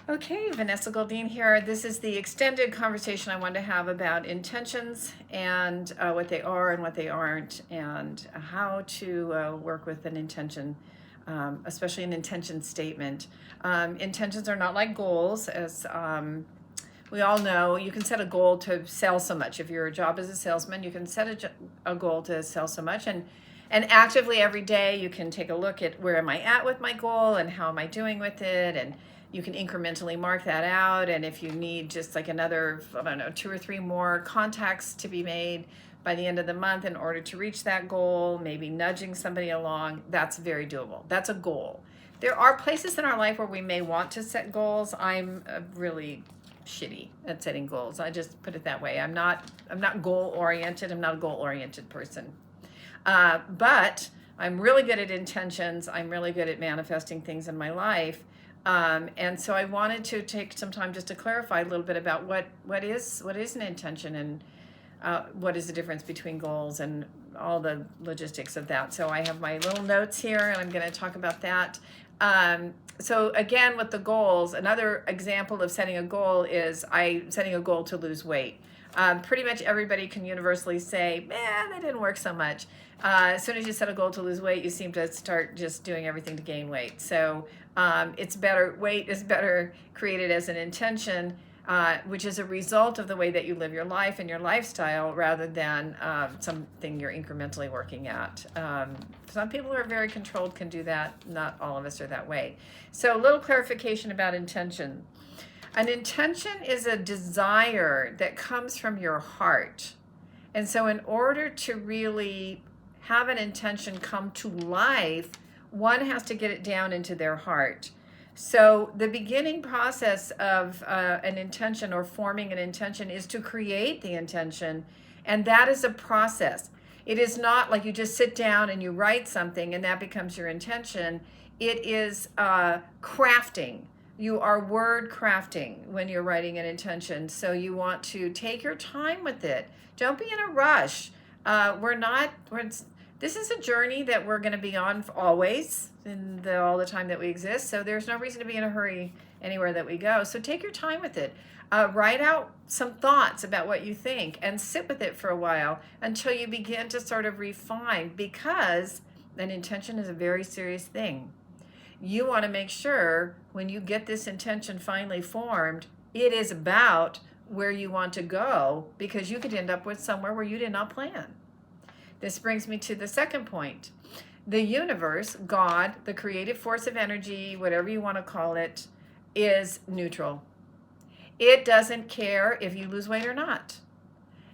Okay, Vanessa Goldine here. This is the extended conversation I wanted to have about intentions and what they are and what they aren't, and how to work with an intention, especially an intention statement. Intentions are not like goals, as we all know. You can set a goal to sell so much. If your job is a salesman, you can set a goal to sell so much, and actively every day you can take a look at where am I at with my goal and how am I doing with it, and you can incrementally mark that out. And if you need just like another, I don't know, 2 or 3 more contacts to be made by the end of the month in order to reach that goal, maybe nudging somebody along, that's very doable. That's a goal. There are places in our life where we may want to set goals. I'm really shitty at setting goals. I just put it that way. I'm not goal oriented. I'm not a goal oriented person. But I'm really good at intentions. I'm really good at manifesting things in my life. And so I wanted to take some time just to clarify a little bit about what is an intention, and what is the difference between goals and all the logistics of that. So I have my little notes here, and I'm going to talk about that. So again, with the goals, another example of setting a goal is setting a goal to lose weight. Pretty much everybody can universally say, man, that didn't work so much. As soon as you set a goal to lose weight, you seem to start just doing everything to gain weight. So weight is better created as an intention, which is a result of the way that you live your life and your lifestyle, rather than something you're incrementally working at. Some people who are very controlled can do that. Not all of us are that way. So a little clarification about intention. An intention is a desire that comes from your heart. And so in order to really have an intention come to life, one has to get it down into their heart. So the beginning process of an intention, or forming an intention, is to create the intention. And that is a process. It is not like you just sit down and you write something and that becomes your intention. It is crafting. You are word crafting when you're writing an intention. So you want to take your time with it. Don't be in a rush. This is a journey that we're going to be on always, all the time that we exist. So there's no reason to be in a hurry anywhere that we go. So take your time with it. Write out some thoughts about what you think and sit with it for a while until you begin to sort of refine, because an intention is a very serious thing. You want to make sure when you get this intention finally formed, it is about where you want to go, because you could end up with somewhere where you did not plan. This brings me to the second point. The universe, God, the creative force of energy, whatever you want to call it, is neutral. It doesn't care if you lose weight or not.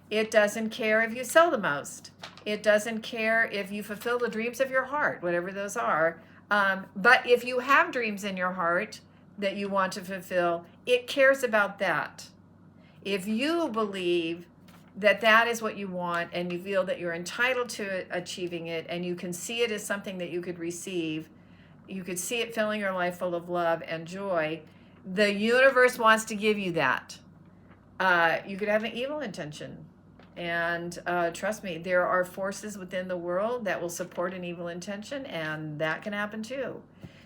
It doesn't care if you sell the most. It doesn't care if you fulfill the dreams of your heart, whatever those are. But if you have dreams in your heart that you want to fulfill, it cares about that. If you believe that that is what you want, and you feel that you're entitled to achieving it, and you can see it as something that you could receive, you could see it filling your life full of love and joy, the universe wants to give you that. You could have an evil intention. And trust me, there are forces within the world that will support an evil intention, and that can happen too.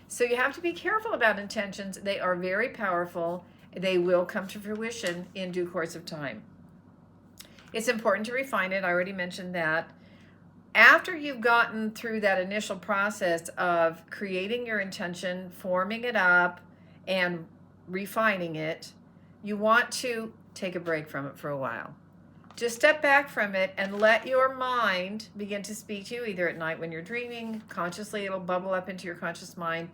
So you have to be careful about intentions. They are very powerful. They will come to fruition in due course of time. It's important to refine it. I already mentioned that. After you've gotten through that initial process of creating your intention, forming it up, and refining it, you want to take a break from it for a while. Just step back from it and let your mind begin to speak to you, either at night when you're dreaming, consciously it'll bubble up into your conscious mind.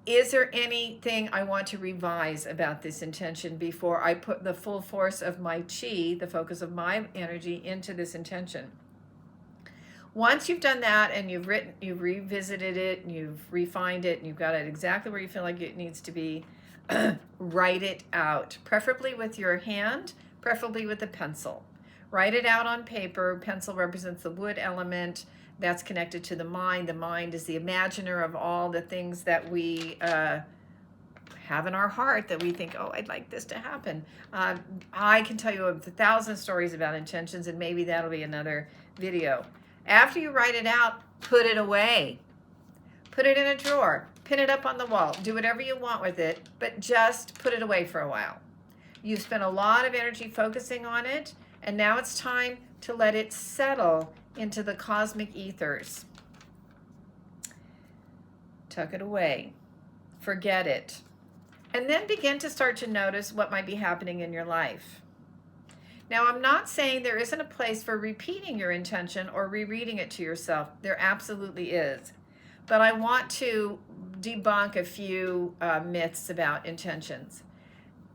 Is there anything I want to revise about this intention before I put the full force of my chi, the focus of my energy, into this intention? Once you've done that and you've revisited it, and you've refined it, and you've got it exactly where you feel like it needs to be, write it out, preferably with your hand, preferably with a pencil. Write it out on paper. Pencil represents the wood element. That's connected to the mind. The mind is the imaginer of all the things that we have in our heart that we think, oh, I'd like this to happen. I can tell you 1,000 stories about intentions, and maybe that'll be another video. After you write it out, put it away. Put it in a drawer. pin it up on the wall, do whatever you want with it, but just put it away for a while. You've spent a lot of energy focusing on it, and now it's time to let it settle into the cosmic ethers. Tuck it away. Forget it. And then begin to start to notice what might be happening in your life. Now, I'm not saying there isn't a place for repeating your intention or rereading it to yourself. There absolutely is. But I want to debunk a few myths about intentions.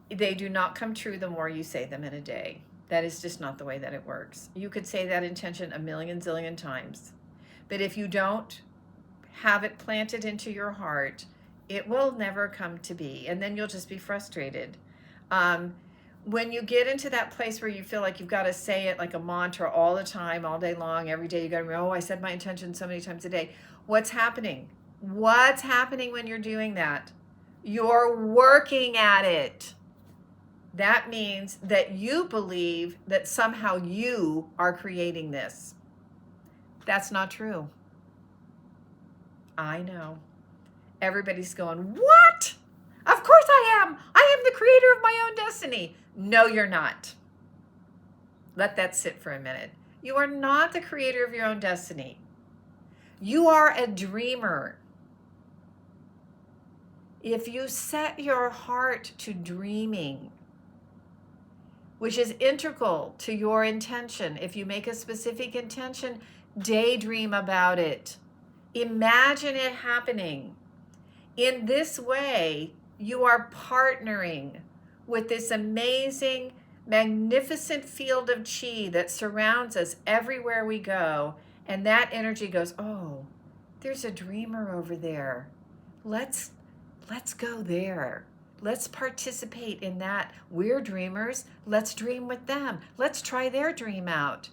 They do not come true the more you say them in a day. That is just not the way that it works. You could say that intention a million zillion times. But if you don't have it planted into your heart, it will never come to be. And then you'll just be frustrated. When you get into that place where you feel like you've got to say it like a mantra all the time, all day long, every day, you got to remember, oh, I said my intention so many times a day. What's happening? What's happening when you're doing that? You're working at it. That means that you believe that somehow you are creating this. That's not true. I know. Everybody's going, what? Of course I am. I am the creator of my own destiny. No, you're not. Let that sit for a minute. You are not the creator of your own destiny. You are a dreamer. If you set your heart to dreaming, which is integral to your intention, if you make a specific intention, daydream about it. Imagine it happening. In this way, you are partnering with this amazing, magnificent field of chi that surrounds us everywhere we go. And that energy goes, oh, there's a dreamer over there. Let's go there. Let's participate in that. We're dreamers. Let's dream with them. Let's try their dream out.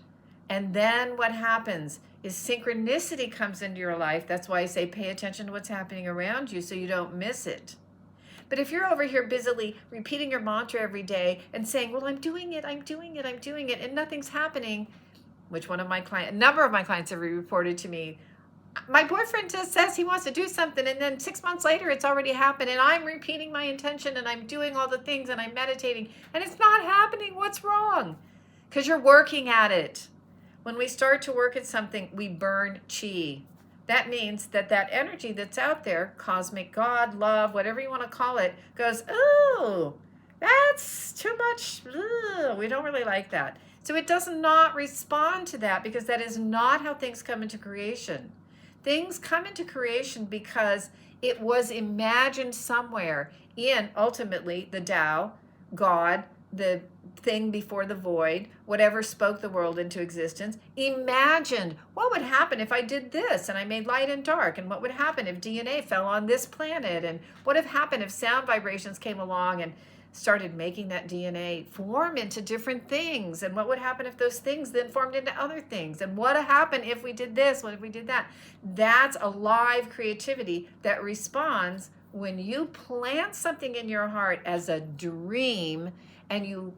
And then what happens is synchronicity comes into your life. That's why I say pay attention to what's happening around you so you don't miss it. But if you're over here busily repeating your mantra every day and saying, well, I'm doing it, and nothing's happening, which a number of my clients have reported to me, my boyfriend just says he wants to do something, and then 6 months later it's already happened, and I'm repeating my intention, and I'm doing all the things, and I'm meditating, and it's not happening. What's wrong? Because you're working at it. When we start to work at something, we burn chi. That means that energy that's out there, cosmic God, love, whatever you want to call it, goes, oh, that's too much. Ugh, we don't really like that. So it does not respond to that, because that is not how things come into creation. Things come into creation because it was imagined somewhere in, ultimately, the Tao, God, the thing before the void, whatever spoke the world into existence, imagined what would happen if I did this and I made light and dark, and what would happen if DNA fell on this planet, and what would happen if sound vibrations came along and started making that DNA form into different things, and what would happen if those things then formed into other things, and what would happen if we did this, what if we did that. That's a live creativity that responds when you plant something in your heart as a dream, and you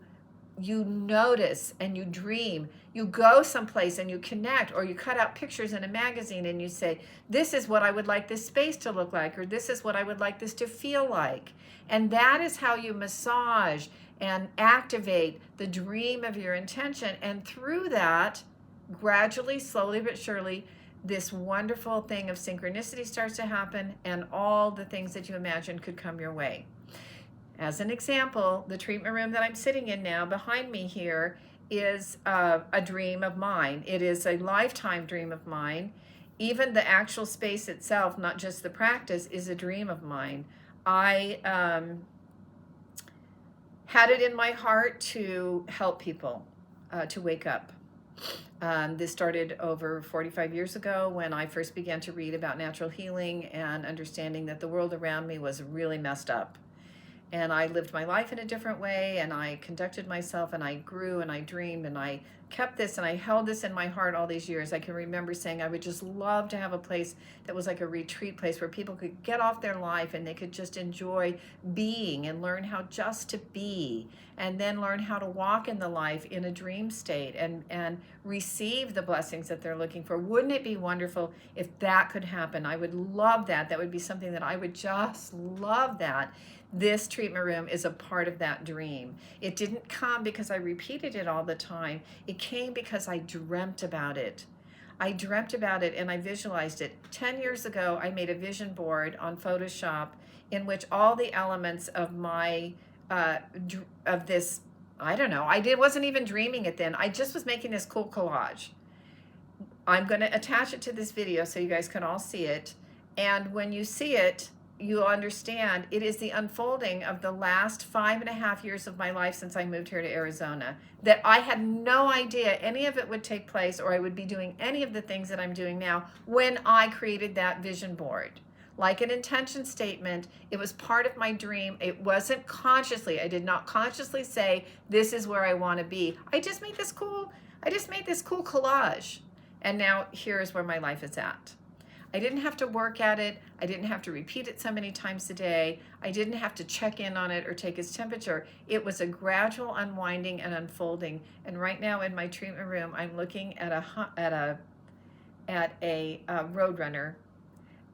notice and you dream. You go someplace and you connect, or you cut out pictures in a magazine and you say, this is what I would like this space to look like, or this is what I would like this to feel like. And that is how you massage and activate the dream of your intention. And through that, gradually, slowly but surely, this wonderful thing of synchronicity starts to happen, and all the things that you imagined could come your way. As an example, the treatment room that I'm sitting in now behind me here is a dream of mine. It is a lifetime dream of mine. Even the actual space itself, not just the practice, is a dream of mine. I had it in my heart to help people to wake up. This started over 45 years ago when I first began to read about natural healing and understanding that the world around me was really messed up. and I lived my life in a different way, and I conducted myself, and I grew, and I dreamed, and I kept this, and I held this in my heart all these years. I can remember saying I would just love to have a place that was like a retreat place where people could get off their life and they could just enjoy being and learn how just to be, and then learn how to walk in the life in a dream state and receive the blessings that they're looking for. Wouldn't it be wonderful if that could happen? I would love that. That would be something that I would just love that. This treatment room is a part of that dream. It didn't come because I repeated it all the time. It came because I dreamt about it. I dreamt about it and I visualized it. 10 years ago, I made a vision board on Photoshop in which all the elements of my, of this, I don't know, wasn't even dreaming it then. I just was making this cool collage. I'm going to attach it to this video so you guys can all see it. And when you see it, you'll understand it is the unfolding of the last 5.5 years of my life since I moved here to Arizona, that I had no idea any of it would take place or I would be doing any of the things that I'm doing now when I created that vision board. Like an intention statement, it was part of my dream. It wasn't consciously. I did not consciously say, this is where I want to be. I just made this cool collage. And now here's where my life is at. I didn't have to work at it. I didn't have to repeat it so many times a day. I didn't have to check in on it or take its temperature. It was a gradual unwinding and unfolding. And right now in my treatment room, I'm looking at a roadrunner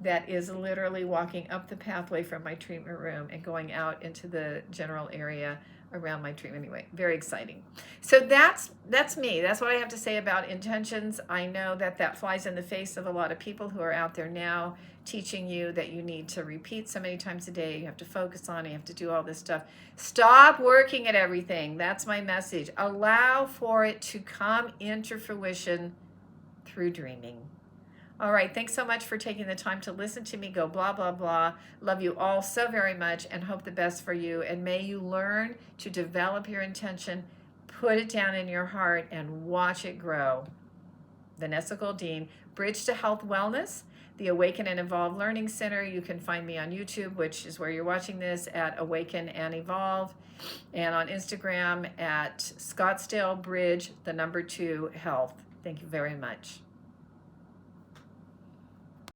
that is literally walking up the pathway from my treatment room and going out into the general area around my treatment. Anyway, very exciting. So that's me. That's what I have to say about intentions. I know that flies in the face of a lot of people who are out there now teaching you that you need to repeat so many times a day. You have to focus on it. You have to do all this stuff. Stop working at everything. That's my message. Allow for it to come into fruition through dreaming. All right, thanks so much for taking the time to listen to me go blah, blah, blah. Love you all so very much and hope the best for you. And may you learn to develop your intention, put it down in your heart, and watch it grow. Vanessa Goldine, Bridge to Health Wellness, the Awaken and Evolve Learning Center. You can find me on YouTube, which is where you're watching this, at Awaken and Evolve, and on Instagram at Scottsdale Bridge, the number 2 Health. Thank you very much.